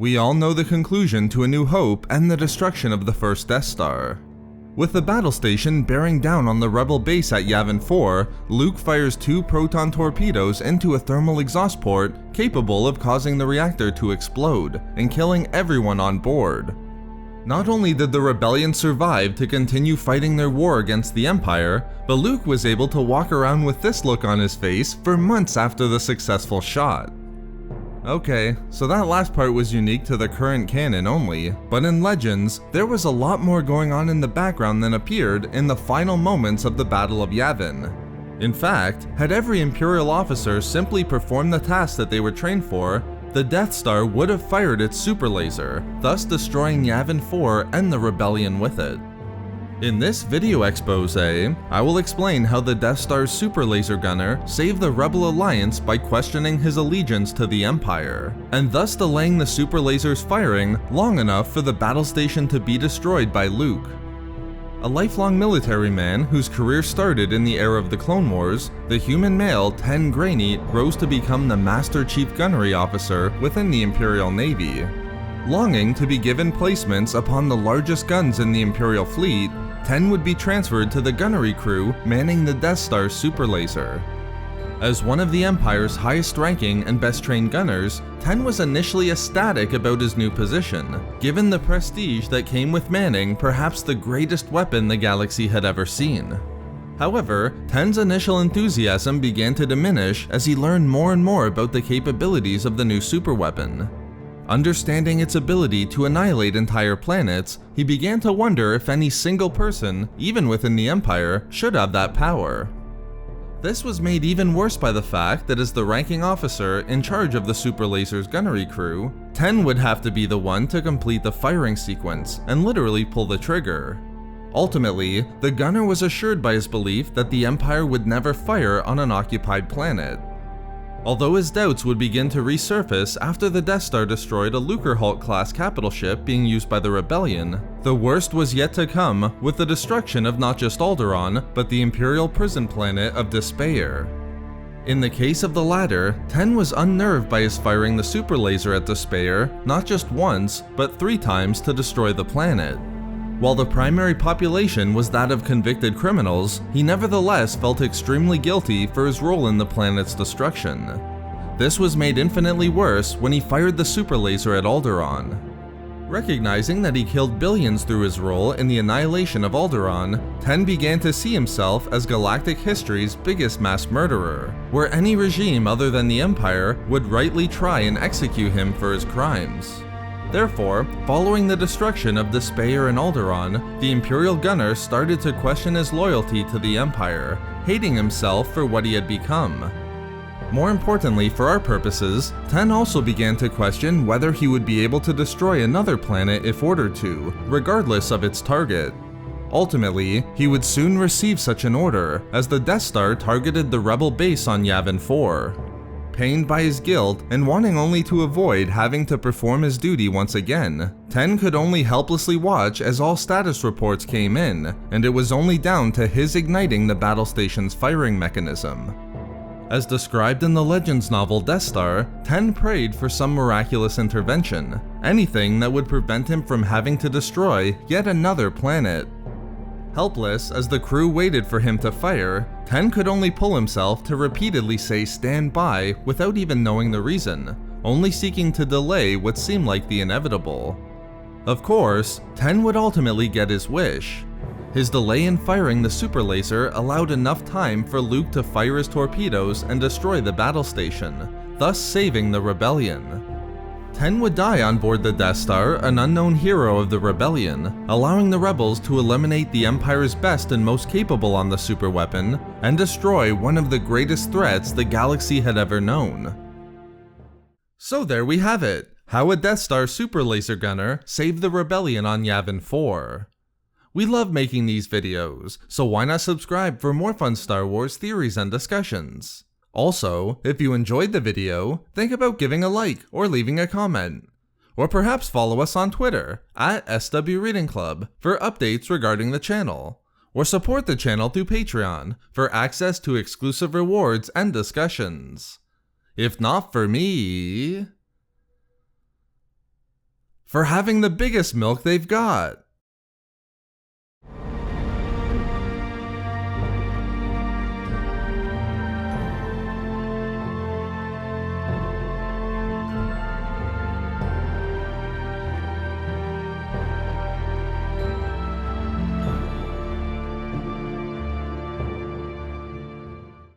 We all know the conclusion to A New Hope and the destruction of the first Death Star. With the battle station bearing down on the rebel base at Yavin IV, Luke fires 2 proton torpedoes into a thermal exhaust port capable of causing the reactor to explode and killing everyone on board. Not only did the rebellion survive to continue fighting their war against the Empire, but Luke was able to walk around with this look on his face for months after the successful shot. Okay, so that last part was unique to the current canon only, but in Legends, there was a lot more going on in the background than appeared in the final moments of the Battle of Yavin. In fact, had every Imperial officer simply performed the tasks that they were trained for, the Death Star would have fired its superlaser, thus destroying Yavin IV and the rebellion with it. In this video expose, I will explain how the Death Star's superlaser gunner saved the Rebel Alliance by questioning his allegiance to the Empire, and thus delaying the superlaser's firing long enough for the battle station to be destroyed by Luke. A lifelong military man whose career started in the era of the Clone Wars, the human male Tenn Graneet rose to become the Master Chief Gunnery Officer within the Imperial Navy. Longing to be given placements upon the largest guns in the Imperial fleet, Tenn would be transferred to the gunnery crew manning the Death Star's superlaser. As one of the Empire's highest ranking and best trained gunners, Tenn was initially ecstatic about his new position, given the prestige that came with manning perhaps the greatest weapon the galaxy had ever seen. However, Tenn's initial enthusiasm began to diminish as he learned more and more about the capabilities of the new superweapon. Understanding its ability to annihilate entire planets, he began to wonder if any single person, even within the Empire, should have that power. This was made even worse by the fact that as the ranking officer in charge of the superlaser's gunnery crew, Tenn would have to be the one to complete the firing sequence and literally pull the trigger. Ultimately, the gunner was assured by his belief that the Empire would never fire on an occupied planet. Although his doubts would begin to resurface after the Death Star destroyed a Lucrehulk-class capital ship being used by the Rebellion, the worst was yet to come with the destruction of not just Alderaan, but the Imperial prison planet of Despair. In the case of the latter, Tenn was unnerved by his firing the superlaser at Despair not just once, but 3 times to destroy the planet. While the primary population was that of convicted criminals, he nevertheless felt extremely guilty for his role in the planet's destruction. This was made infinitely worse when he fired the superlaser at Alderaan. Recognizing that he killed billions through his role in the annihilation of Alderaan, Tenn began to see himself as galactic history's biggest mass murderer, where any regime other than the Empire would rightly try and execute him for his crimes. Therefore, following the destruction of Despair and Alderaan, the Imperial gunner started to question his loyalty to the Empire, hating himself for what he had become. More importantly for our purposes, Tenn also began to question whether he would be able to destroy another planet if ordered to, regardless of its target. Ultimately, he would soon receive such an order, as the Death Star targeted the rebel base on Yavin IV. Pained by his guilt and wanting only to avoid having to perform his duty once again, Tenn could only helplessly watch as all status reports came in, and it was only down to his igniting the battle station's firing mechanism. As described in the Legends novel Death Star, Tenn prayed for some miraculous intervention, anything that would prevent him from having to destroy yet another planet. Helpless as the crew waited for him to fire, Tenn could only pull himself to repeatedly say "stand by" without even knowing the reason, only seeking to delay what seemed like the inevitable. Of course, Tenn would ultimately get his wish. His delay in firing the superlaser allowed enough time for Luke to fire his torpedoes and destroy the battle station, thus saving the Rebellion. Tenn would die on board the Death Star, an unknown hero of the Rebellion, allowing the rebels to eliminate the Empire's best and most capable on the superweapon, and destroy one of the greatest threats the galaxy had ever known. So there we have it, how a Death Star superlaser gunner saved the Rebellion on Yavin IV. We love making these videos, so why not subscribe for more fun Star Wars theories and discussions? Also, if you enjoyed the video, think about giving a like or leaving a comment. Or perhaps follow us on Twitter, @SWReadingClub, for updates regarding the channel. Or support the channel through Patreon, for access to exclusive rewards and discussions. If not for me... for having the biggest milk they've got.